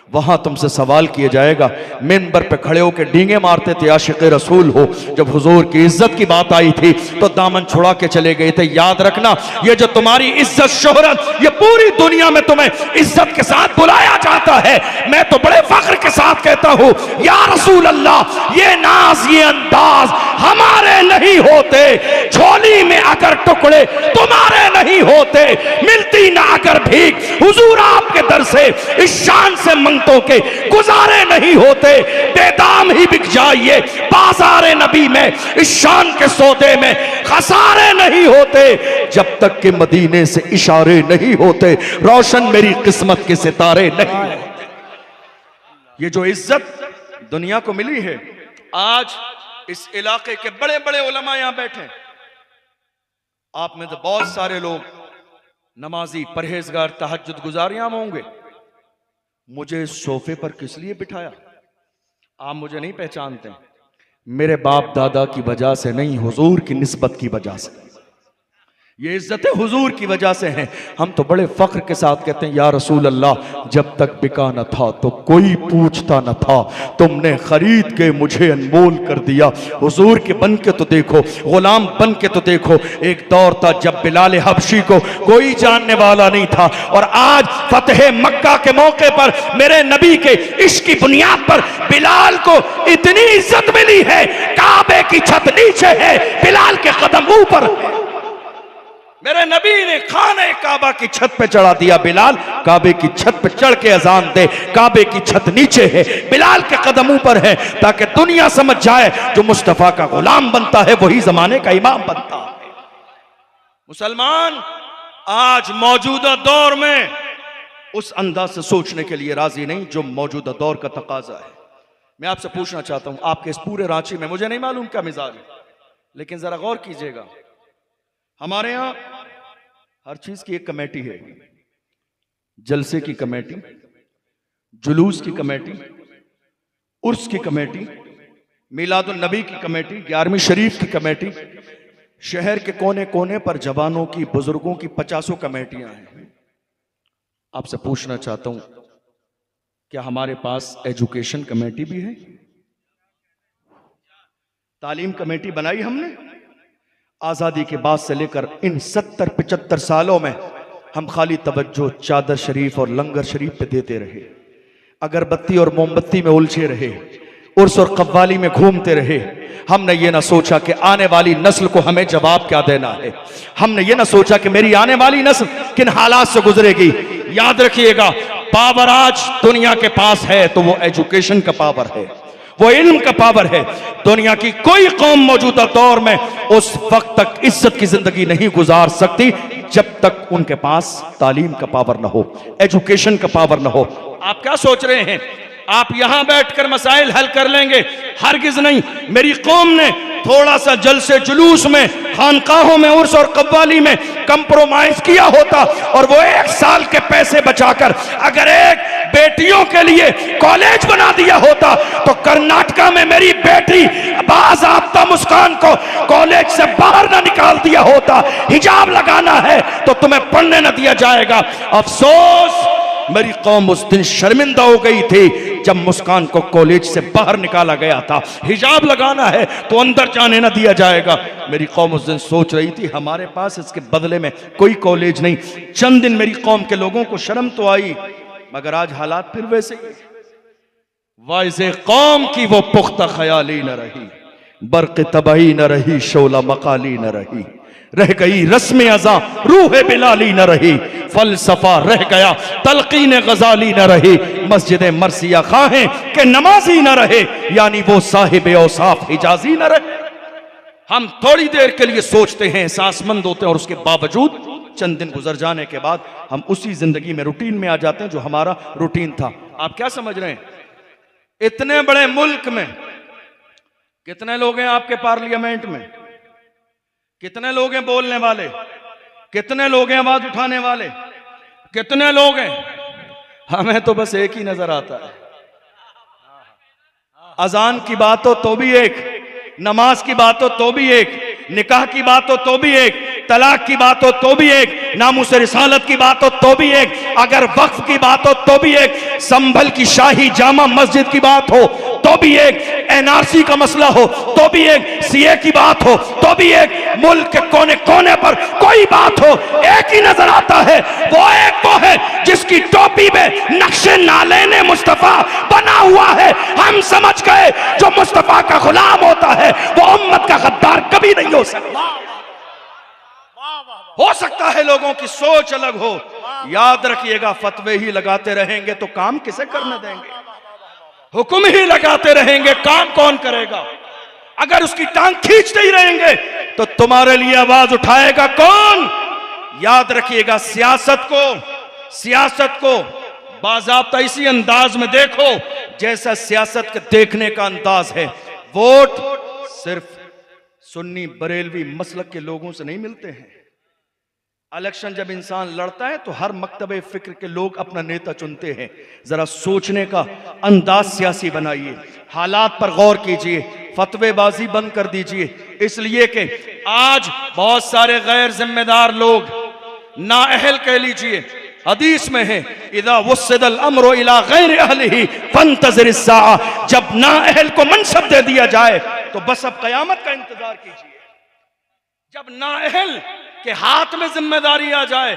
वहां तुमसे सवाल किया जाएगा। मिंबर पे खड़े होकर डींगे मारते थे आशिक रसूल हो, जब हुजूर की इज्जत की बात आई थी तो दामन छुड़ा के चले गए थे। याद रखना, ये जो तुम्हारी इज्जत शोहरत, ये पूरी दुनिया में तुम्हें इज्जत के साथ बुलाया जाता है। मैं तो बड़े फख्र के साथ कहता हूं, या रसूल अल्लाह, ये नाज, ये अंदाज हमारे नहीं होते। झोली में अगर टुकड़े तुम्हारे नहीं होते, मिलती ना अगर भीख हुजूर आपके दर से, इस शान से मंगतों के गुजारे नहीं होते। बेदाम ही बिक जाइए बाजारे नबी में, इस शान के सौदे में खसारे नहीं होते। जब तक के मदीने से इशारे नहीं होते, रोशन मेरी किस्मत के सितारे नहीं होते। ये जो इज्जत दुनिया को मिली है, आज इस इलाके के बड़े बड़े उलमा यहां बैठे, आप में तो बहुत सारे लोग नमाजी, परहेजगार, तहज्जुद गुजार यहां होंगे। मुझे सोफे पर किस लिए बिठाया? आप मुझे नहीं पहचानते, मेरे बाप दादा की वजह से नहीं, हुजूर की निस्बत की वजह से। ये इज्जतें हुजूर की वजह से हैं। हम तो बड़े फख्र के साथ कहते हैं, या रसूल अल्लाह, जब तक बिका न था तो कोई पूछता न था, तुमने खरीद के मुझे अनमोल कर दिया। हुजूर के बन के तो देखो, गुलाम बन के तो देखो। एक दौर था जब बिलाल हबशी को कोई जानने वाला नहीं था, और आज फतेह मक्का के मौके पर मेरे नबी के इश्क की बुनियाद पर बिलाल को इतनी इज्जत मिली है। काबे की छत नीचे है, बिलाल के कदम ऊपर है। मेरे नबी ने खाने काबा की छत पे चढ़ा दिया, बिलाल काबे की छत पे चढ़ के अजान दे। काबे की छत नीचे है, बिलाल के कदम ऊपर है, ताकि दुनिया समझ जाए जो मुस्तफा का गुलाम बनता है वही जमाने का इमाम बनता है। मुसलमान आज मौजूदा दौर में उस अंदाज से सोचने के लिए राजी नहीं जो मौजूदा दौर का तकाजा है। मैं आपसे पूछना चाहता हूं, आपके इस पूरे रांची में, मुझे नहीं मालूम क्या मिजाज है, लेकिन जरा गौर कीजिएगा, हमारे यहां हर चीज की एक कमेटी है। जलसे की कमेटी, जुलूस की कमेटी, उर्स की कमेटी, मिलादुन नबी की कमेटी, 11वीं शरीफ की कमेटी, शहर के कोने कोने पर जवानों की, बुजुर्गों की 50 कमेटियां हैं। आपसे पूछना चाहता हूं, क्या हमारे पास एजुकेशन कमेटी भी है? तालीम कमेटी बनाई हमने। आजादी के बाद से लेकर इन 70-75 सालों में हम खाली तवज्जो चादर शरीफ और लंगर शरीफ पे देते रहे, अगरबत्ती और मोमबत्ती में उलझे रहे, उर्स और कव्वाली में घूमते रहे। हमने ये ना सोचा कि आने वाली नस्ल को हमें जवाब क्या देना है। हमने ये ना सोचा कि मेरी आने वाली नस्ल किन हालात से गुजरेगी। याद रखिएगा, पावर आज दुनिया के पास है तो वो एजुकेशन का पावर है, वो इल्म का पावर है। दुनिया की कोई कौम मौजूदा दौर में उस वक्त तक इज्जत की जिंदगी नहीं गुजार सकती जब तक उनके पास तालीम का पावर ना हो, एजुकेशन का पावर ना हो। आप क्या सोच रहे हैं आप यहां बैठकर मसाइल हल कर लेंगे? हरगिज नहीं। मेरी कौम ने थोड़ा सा जलसे जुलूस में, खानकाहों में, उर्स और कव्वाली में कंप्रोमाइज किया होता और वो 1 साल के पैसे बचाकर अगर एक बेटियों के लिए कॉलेज बना दिया होता तो कर्नाटका में मेरी बेटी बाज़ाब्ता मुस्कान को कॉलेज से बाहर ना निकाल दिया होता। हिजाब लगाना है तो तुम्हें पढ़ने ना दिया जाएगा। अफसोस, मेरी कौम उस दिन शर्मिंदा हो गई थी जब मुस्कान को कॉलेज से बाहर निकाला गया था। हिजाब लगाना है तो अंदर जाने ना दिया जाएगा। मेरी कौम उस दिन सोच रही थी हमारे पास इसके बदले में कोई कॉलेज नहीं। चंद दिन मेरी कौम के लोगों को शर्म तो आई, मगर आज हालात फिर वैसे ही। वाइज़े कौम की वो पुख्ता ख्याली न रही, बर्क़ तबाही न रही, शोला मकाली न रही, रह गई रस्म अज़ा रूह बिलाली न रही, फलसफा रह गया तलकीन गजाली न रही, मस्जिद मरसिया खाहें के नमाजी न रहे, यानी वो साहिब औसाफ हिजाजी न रहे। हम थोड़ी देर के लिए सोचते हैं, एहसासमंद होते हैं, और उसके बावजूद चंद दिन गुजर जाने के बाद हम उसी जिंदगी में, रूटीन में आ जाते हैं जो हमारा रूटीन था। आप क्या समझ रहे हैं? इतने बड़े मुल्क में कितने लोग हैं आपके पार्लियामेंट में? कितने लोग हैं बोलने वाले? कितने लोग हैं आवाज उठाने वाले? कितने लोग हैं? हमें तो बस एक ही नजर आता है। अजान की बात हो तो भी एक, नमाज की बात हो तो भी एक, निकाह की बात हो तो भी एक, तलाक की बात हो तो भी एक, नामुस रिसालत की बात हो तो भी एक, अगर वक्फ की बात हो तो भी एक, संभल की शाही जामा मस्जिद की बात हो तो भी एक, एनआरसी का मसला हो तो भी एक, सीए की बात हो तो भी एक, मुल्क के कोने कोने पर कोई बात हो एक ही नजर आता है, वो है जिसकी टोपी में नक्शे नालेने मुस्तफा बना हुआ है। हम समझ गए जो मुस्तफा का गुलाम होता है वो उम्मत का गद्दार कभी नहीं हो सकता। हो सकता है लोगों की सोच अलग हो, याद रखिएगा फतवे ही लगाते रहेंगे तो काम किसे करने देंगे, हुक्म ही लगाते रहेंगे काम कौन करेगा, अगर उसकी टांग खींचते ही रहेंगे तो तुम्हारे लिए आवाज उठाएगा कौन। याद रखिएगा सियासत को बाज़ाब्ता इसी अंदाज में देखो जैसा सियासत के देखने का अंदाज है। वोट सिर्फ सुन्नी बरेलवी मसलक के लोगों से नहीं मिलते हैं। इलेक्शन जब इंसान लड़ता है तो हर मकतबे फिक्र के लोग अपना नेता चुनते हैं। जरा सोचने का अंदाज सियासी बनाइए, हालात पर गौर कीजिए, फतवेबाजी बंद कर दीजिए, इसलिए कि आज बहुत सारे गैर जिम्मेदार लोग, नाअहल कह लीजिए, हदीस में है इदा वुस्सिदल अम्रु इला गैर अहलिही फंतज़िर अस्साअ, जब नाअहल को मनसब दे दिया जाए तो बस अब कयामत का इंतजार कीजिए। जब नाअहल के हाथ में जिम्मेदारी आ जाए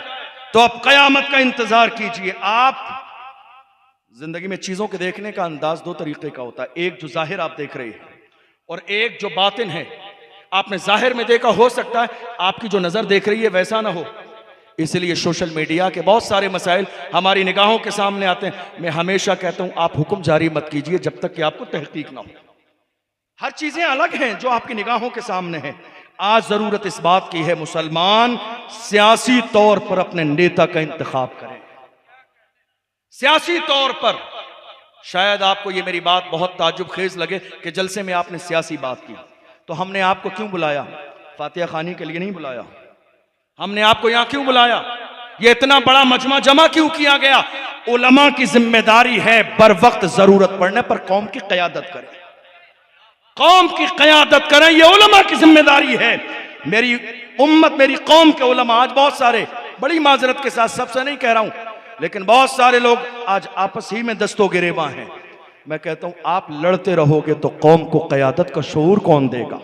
तो अब कयामत का इंतजार कीजिए। आप जिंदगी में चीजों के देखने का अंदाज दो तरीके का होता है, एक जो जाहिर आप देख रहे हैं और एक जो बातिन है। आपने जाहिर में देखा, हो सकता है आपकी जो नजर देख रही है वैसा ना हो, इसलिए सोशल मीडिया के बहुत सारे मसाइल हमारी निगाहों के सामने आते हैं। मैं हमेशा कहता हूं आप हुक्म जारी मत कीजिए जब तक कि आपको तहकीक ना हो। हर चीजें अलग हैं जो आपकी निगाहों के सामने हैं। आज जरूरत इस बात की है मुसलमान सियासी तौर पर अपने नेता का इंतखाब करें। सियासी तौर पर शायद आपको ये मेरी बात बहुत ताज्जुब खेज लगे कि जलसे में आपने सियासी बात की, तो हमने आपको क्यों बुलाया? फातिहा खानी के लिए नहीं बुलाया। हमने आपको यहां क्यों बुलाया? ये इतना बड़ा मजमा जमा क्यों किया गया? उलमा की जिम्मेदारी है बर वक्त जरूरत पड़ने पर कौम की क़यादत करें, कौम की क़यादत करें, ये उलमा की जिम्मेदारी है। मेरी उम्मत, मेरी कौम के उलमा आज बहुत सारे, बड़ी माजरत के साथ सबसे नहीं कह रहा हूं, लेकिन बहुत सारे लोग आज आपस ही में दस्तों गिरेबां हैं। मैं कहता हूं आप लड़ते रहोगे तो कौम को क़यादत का शऊर कौन देगा,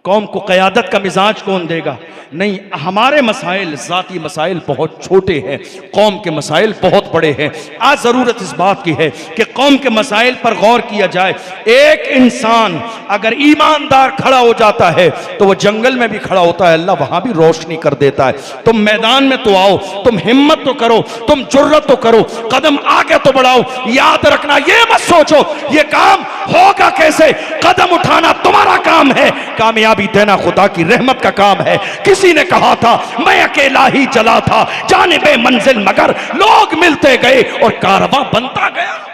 कौम को क़यादत का मिजाज कौन देगा? नहीं, हमारे मसाइल, ज़ाती मसाइल बहुत छोटे हैं, कौम के मसाइल बहुत बड़े हैं। आज ज़रूरत इस बात की है कि कौम के मसाइल पर गौर किया जाए। एक इंसान अगर ईमानदार खड़ा हो जाता है तो वह जंगल में भी खड़ा होता है, अल्लाह वहाँ भी रोशनी कर देता है। तुम मैदान में तो आओ, तुम हिम्मत तो करो, तुम जुर्रत तो करो, कदम आगे तो बढ़ाओ। याद रखना, ये मत सोचो ये काम होगा कैसे, कदम उठाना तुम्हारा काम है, कामयाबी देना खुदा की रहमत का काम है। किसी ने कहा था मैं अकेला ही चला था जानिबे मंजिल, मगर लोग मिलते गए और कारवां बनता गया।